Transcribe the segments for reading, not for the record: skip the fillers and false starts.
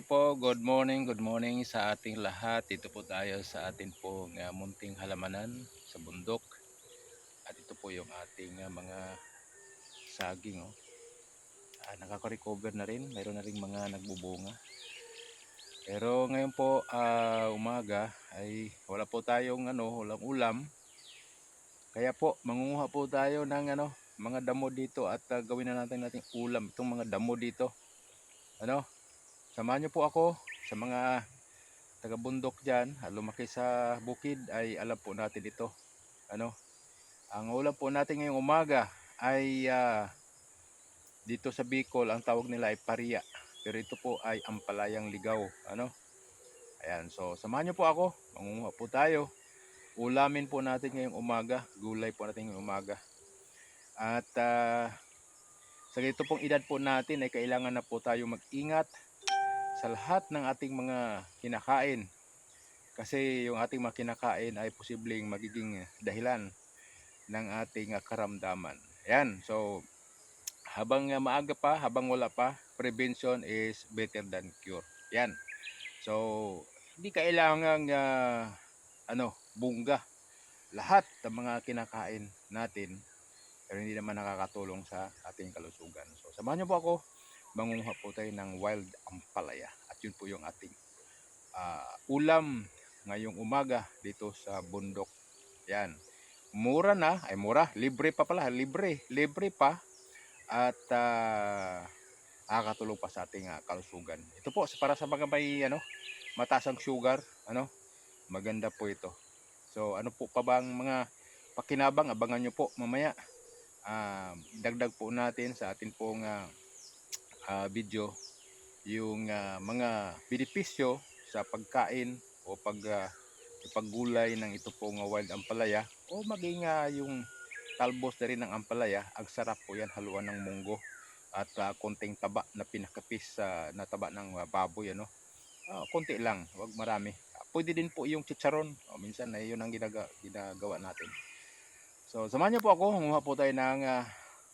po, good morning sa ating lahat. Dito po tayo sa ating pong munting halamanan sa bundok. At ito po yung ating mga saging. Oh. Nakaka-recover na rin, mayroon na rin mga nagbubunga. Pero ngayon po, umaga ay wala po tayong walang ulam. Kaya po, mangunguha po tayo ng mga damo dito at gawin na nating ulam itong mga damo dito. Samahan niyo po ako sa mga taga-bundok dyan, lumaki sa bukid ay alam po natin ito. Ang ulam po natin ngayong umaga ay dito sa Bicol ang tawag nila ay paria. Pero ito po ay ampalayang ligaw. Ayan, so samahan niyo po ako, mangunguha po tayo. Ulamin po natin ngayong umaga, gulay po natin ngayong umaga. At sa ganito pong edad po natin ay kailangan na po tayo mag-ingat sa lahat ng ating mga kinakain. Kasi yung ating mga kinakain ay posibleng magiging dahilan ng ating karamdaman. Ayan, so habang maaga pa, habang wala pa, prevention is better than cure. Yan. So, hindi kailangang bungga lahat ng mga kinakain natin, pero hindi naman nakakatulong sa ating kalusugan. So, samahan niyo po ako, mangunguha po tayo ng wild ampalaya. At yun po yung ating ulam ngayong umaga dito sa bundok. Yan. Mura na, ay mura, libre pa pala, libre pa at nakakatulong pa sa ating kalusugan. Ito po para sa mga may mataas ang sugar, maganda po ito. So ano po pa bang mga pakinabang, abangan nyo po mamaya. Dagdag po natin sa atin pong video yung mga benepisyo sa pagkain o paggulay ng ito pong wild ampalaya o maging yung talbos na rin ng ampalaya. Ang sarap po yan, haluan ng munggo at konting taba na pinakapis na taba ng baboy. Konti lang, wag marami. Pwede din po yung chicharon, minsan na yun ang ginagawa natin. So samahan niyo po ako, kumuha po tayo ng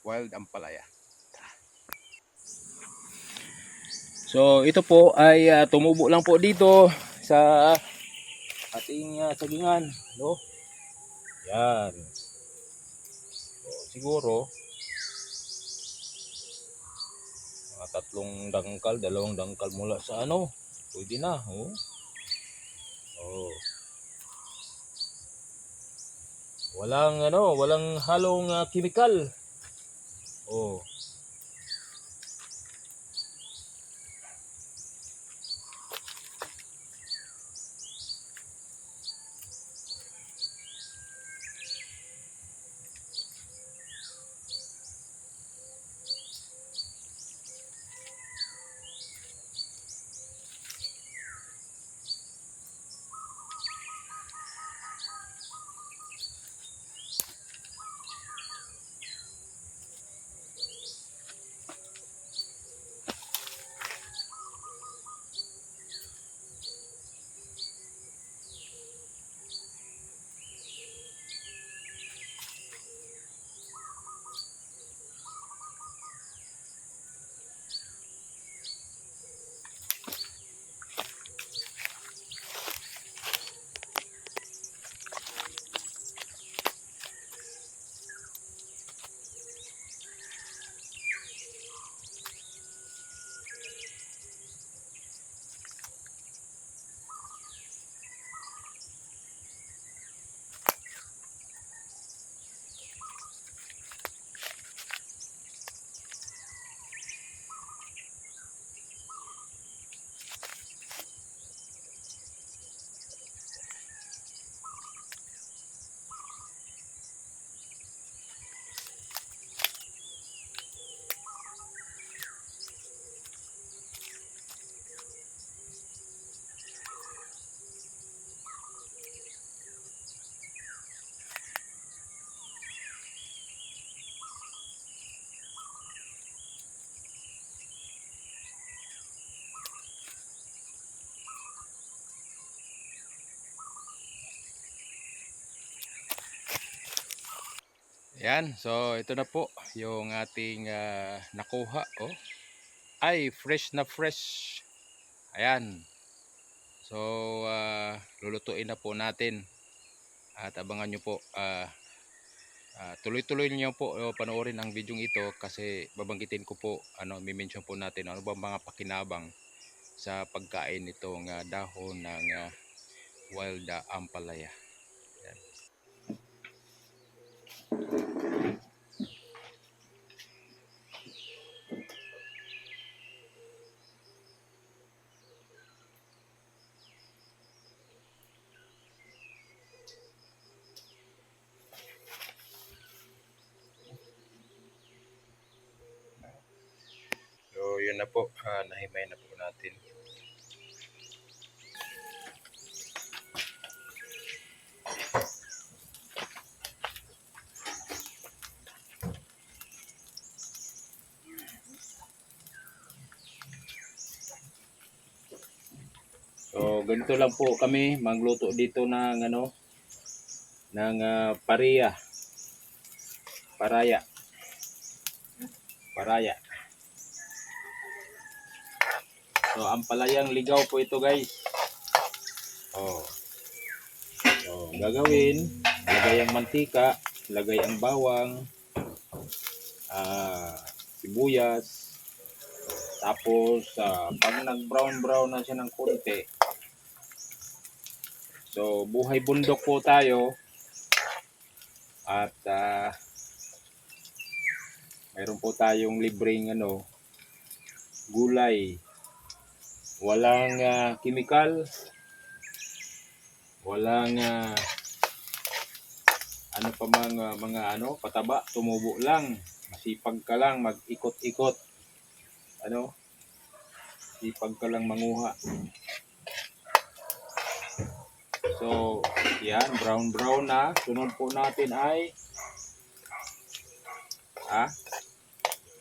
wild ampalaya. So ito po ay tumubo lang po dito sa ating sagingan, no? Yan. So, siguro mga 3 dangkal, 2 dangkal mula sa pwede na, oh. Oh. Walang halong chemical. Oh. Yan, so ito na po yung ating nakuha. Ay, fresh na fresh. Ayan. So, lulutuin na po natin. At abangan nyo po. Tuloy-tuloy niyo po panoorin ang video ito kasi babanggitin ko po, mi-mention po natin ano ba mga pakinabang sa pagkain nitong dahon ng wild ampalaya. Yan. So, yun na po. Nahimay na po natin. So, ganito lang po kami magluto dito ng pareya. Paraya. Paraya. So, ampalayang ligaw po ito, guys. Oh. So, gagawin, lagay ang mantika, lagay ang bawang, sibuyas, tapos pag nag-brown na siya ng konti, so buhay bundok po tayo at mayroon po tayong libreng gulay, walang chemical, walang pataba, tumubo lang, masipag ka lang mag-ikot-ikot, sipag ka lang manguha. So, yan, brown na. Sunod po natin ay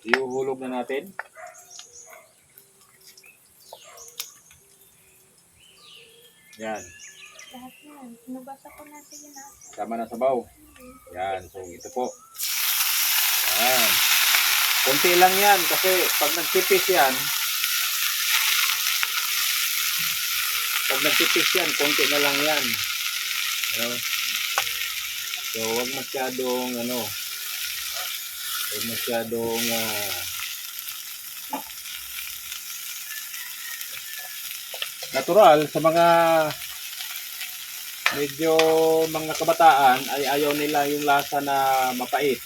ihuhulog na natin. Yan. Lahat yan. Nabasa ko natin yun Sama na sabaw. Yan. So, ito po. Yan. Kunti lang yan kasi pag nagtipis yan, konti na lang yan. So, wag masyadong natural sa mga medyo mga kabataan ay ayaw nila yung lasa na mapait.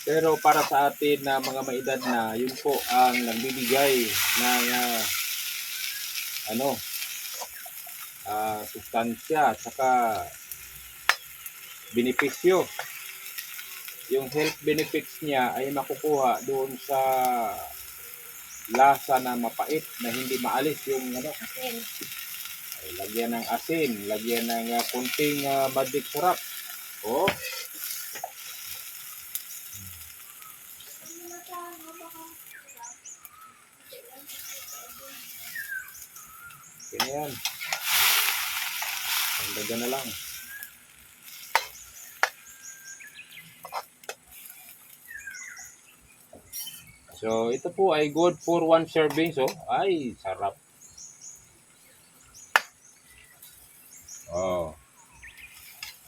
Pero para sa atin na mga maedad na, yun po ang nagbibigay ng sustansya at saka benepisyo. Yung health benefits niya ay makukuha doon sa lasa na mapait na hindi maalis yung asin. Ay, lagyan ng asin, lagyan ng kunting magic sarap. Oh. Ganyan. Lagyan na lang. So, ito po ay good for 1 serving. So, ay, sarap. Oh.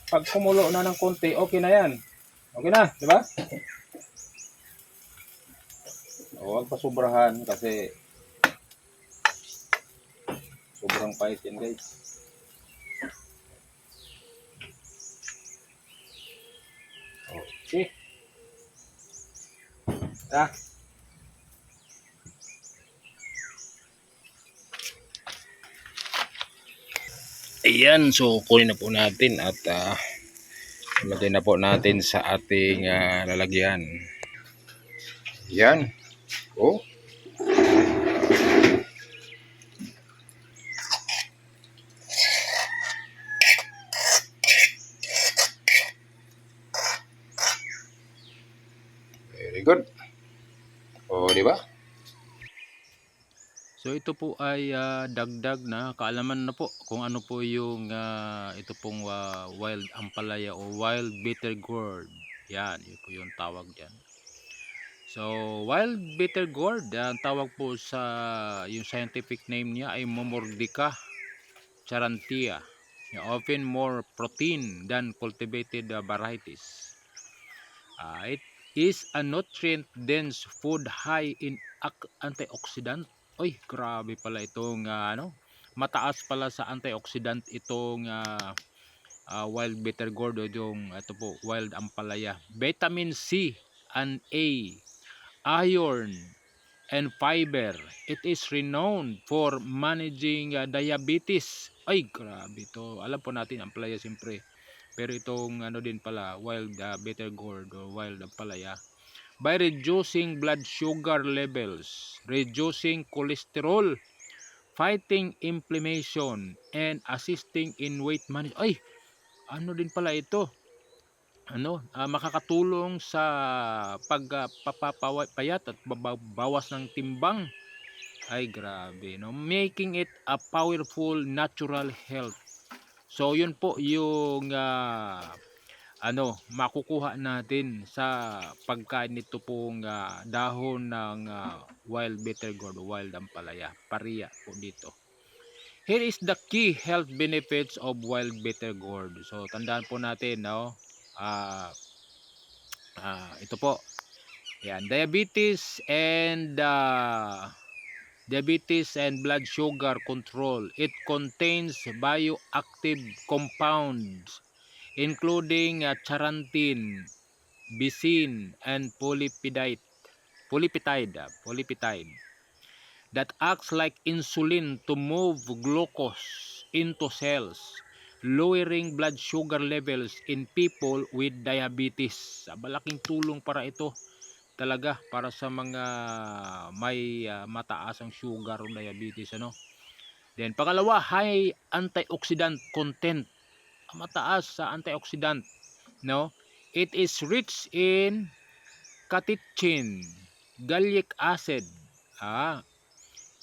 Pag kumulo na ng konti, okay na yan. Okay na, di ba? Huwag pa sobrahan kasi sobrang pait yan, guys. Okay. Ayan, so kunin na po natin at lagay na po natin sa ating lalagyan. Ayan. Oh. Very good. Oh, di ba? So ito po ay dagdag na kaalaman na po kung ano po yung ito pong wild ampalaya o wild bitter gourd. Yan, yun po yung tawag diyan. So, wild bitter gourd, ang tawag po sa yung scientific name niya ay Momordica charantia. Often more protein than cultivated varieties. It is a nutrient-dense food high in antioxidant. Oy, grabe pala itong mataas pala sa antioxidant itong wild bitter gourd o yung ito po, wild ampalaya. Vitamin C and A, iron, and fiber. It is renowned for managing diabetes. Ay, grabe to. Alam po natin ampalaya siyempre. Pero itong ano din pala, wild bitter gourd o wild ampalaya, by reducing blood sugar levels, reducing cholesterol, fighting inflammation, and assisting in weight management. Ay, ano din pala ito? Makakatulong sa pagpapapayat at bawas ng timbang. Ay, grabe, no? Making it a powerful natural health. So, yun po yung makukuha natin sa pagkain nito pong dahon ng wild bitter gourd, wild ampalaya, paria po dito. Here is the key health benefits of wild bitter gourd. So, tandaan po natin, no? Ito po. Yan, diabetes and blood sugar control. It contains bioactive compounds including charantin, bisin, and polypeptide that acts like insulin to move glucose into cells, lowering blood sugar levels in people with diabetes. Malaking tulong para ito talaga para sa mga may mataas ang sugar o diabetes, ano. Then pangalawa, high antioxidant content. Mataas sa antioxidant, no. It is rich in catechin, gallic acid,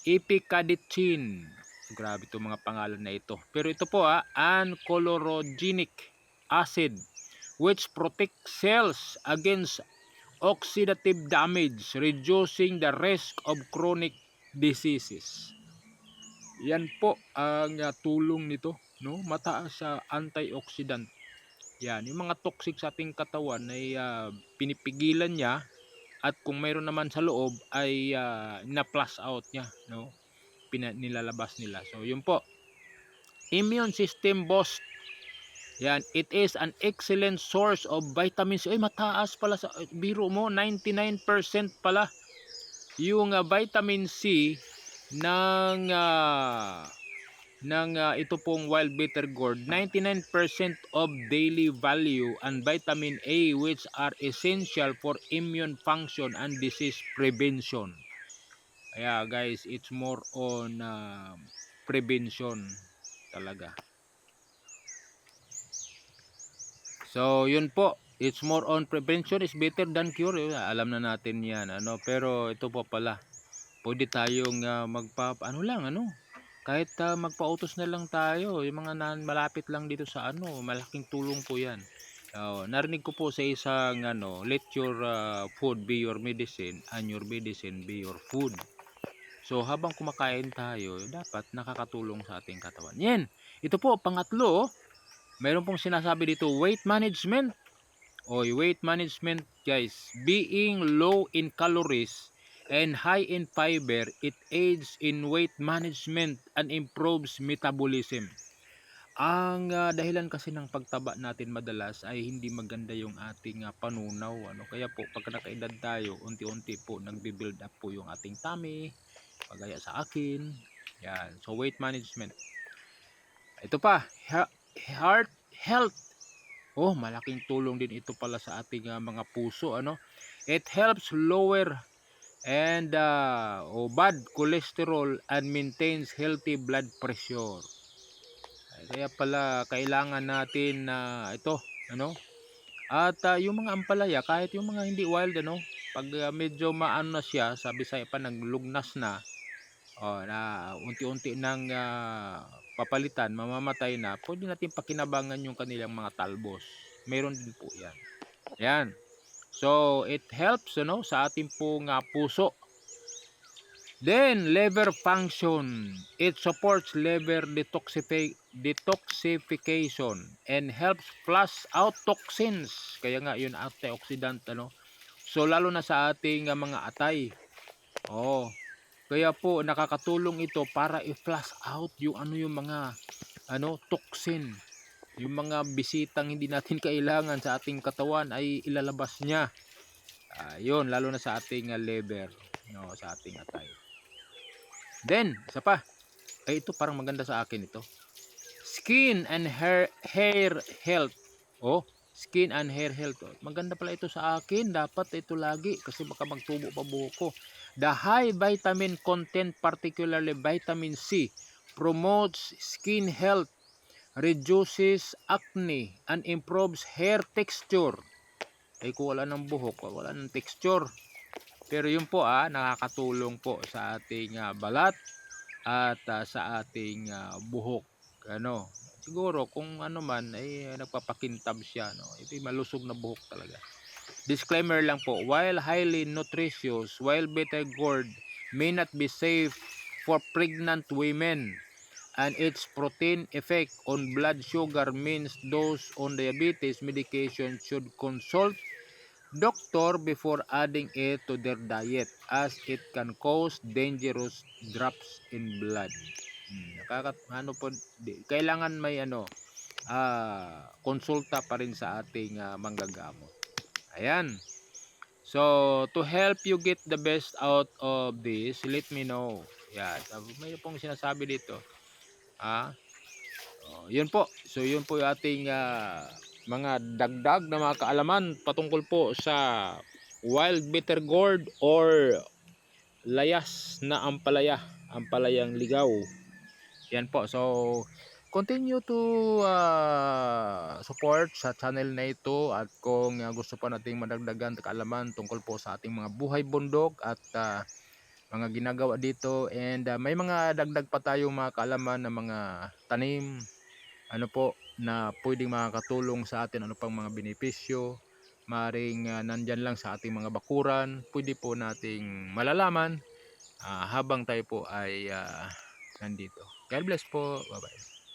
epicadicin. Grabe itong mga pangalan na ito. Pero ito po anchlorogenic acid which protect cells against oxidative damage, reducing the risk of chronic diseases. Yan po ang tulong nito, no? Mataas sa antioxidant. Yan, yung mga toxic sa ating katawan ay pinipigilan niya, at kung mayroon naman sa loob ay na-flush out niya, no? Nilalabas nila. So, yun po. Immune system boost. Yan, it is an excellent source of vitamins. Ay, mataas pala sa biro mo, 99% pala yung vitamin C ng ito pong wild bitter gourd. 99% of daily value, and vitamin A which are essential for immune function and disease prevention. Kaya guys, it's more on prevention talaga. So, yun po. It's more on prevention is better than cure. Alam na natin yan, ano. Pero ito po pala, pwede tayong kahit magpautos na lang tayo. Yung mga malapit lang dito sa malaking tulong po yan. Narinig ko po sa isang let your food be your medicine and your medicine be your food. So, habang kumakain tayo, dapat nakakatulong sa ating katawan. Yan. Ito po, pangatlo, mayroon pong sinasabi dito, weight management. Weight management, guys. Being low in calories and high in fiber, it aids in weight management and improves metabolism. Ang dahilan kasi ng pagtaba natin madalas ay hindi maganda yung ating panunaw, kaya po pag nakaedad tayo, unti-unti po nagbi-build up po yung ating tummy, pagaya sa akin. Yan. So, weight management. Ito pa, heart health. Malaking tulong din ito pala sa ating mga puso, It helps lower and bad cholesterol and maintains healthy blood pressure. Kaya pala kailangan natin ito, At yung mga ampalaya, kahit yung mga hindi wild, pag medyo maano na siya, sa Bisaya pa naglugnas na, na unti-unti nang papalitan, mamamatay na, pwede natin pakinabangan yung kanilang mga talbos. Meron din po yan. Yan. So it helps sa ating pong puso. Then liver function, it supports liver detoxification and helps flush out toxins. Kaya nga yun antioxidant So lalo na sa ating mga atay. Oh, kaya po nakakatulong ito para i-flush out yung mga toxin. Yung mga bisitang hindi natin kailangan sa ating katawan ay ilalabas niya. Yun lalo na sa ating liver, sa ating atay. Then, isa pa. Ay ito parang maganda sa akin ito. Skin and hair health. Oh, skin and hair health. Maganda pala ito sa akin. Dapat ito lagi kasi baka magtubo pa buhok ko. The high vitamin content, particularly vitamin C, promotes skin health, reduces acne, and improves hair texture. Ay kung wala ng buhok, wala ng texture. Pero yun po nakakatulong po sa ating balat at sa ating buhok. Siguro kung man ay nagpapakintab siya, ito malusog na buhok talaga. Disclaimer lang po, while highly nutritious, while bitter gourd may not be safe for pregnant women, and its protein effect on blood sugar means those on diabetes medication should consult doctor before adding it to their diet as it can cause dangerous drops in blood. Kailangan may konsulta pa rin sa ating manggagamot. Ayan. So, to help you get the best out of this, let me know. Yan. May pong sinasabi dito. Yun po. So, yun po yung ating mga dagdag na mga kaalaman patungkol po sa wild bitter gourd or layas na ampalayang ligaw. Yan po. So, continue to support sa channel na ito at kung gusto pa nating madagdagan kaalaman tungkol po sa ating mga buhay bundok at mga ginagawa dito and may mga dagdag pa tayong mga kaalaman na mga tanim na pwedeng makakatulong sa atin, pang mga benepisyo, maring nandyan lang sa ating mga bakuran, pwede po nating malalaman habang tayo po ay nandito. God bless po. Bye bye.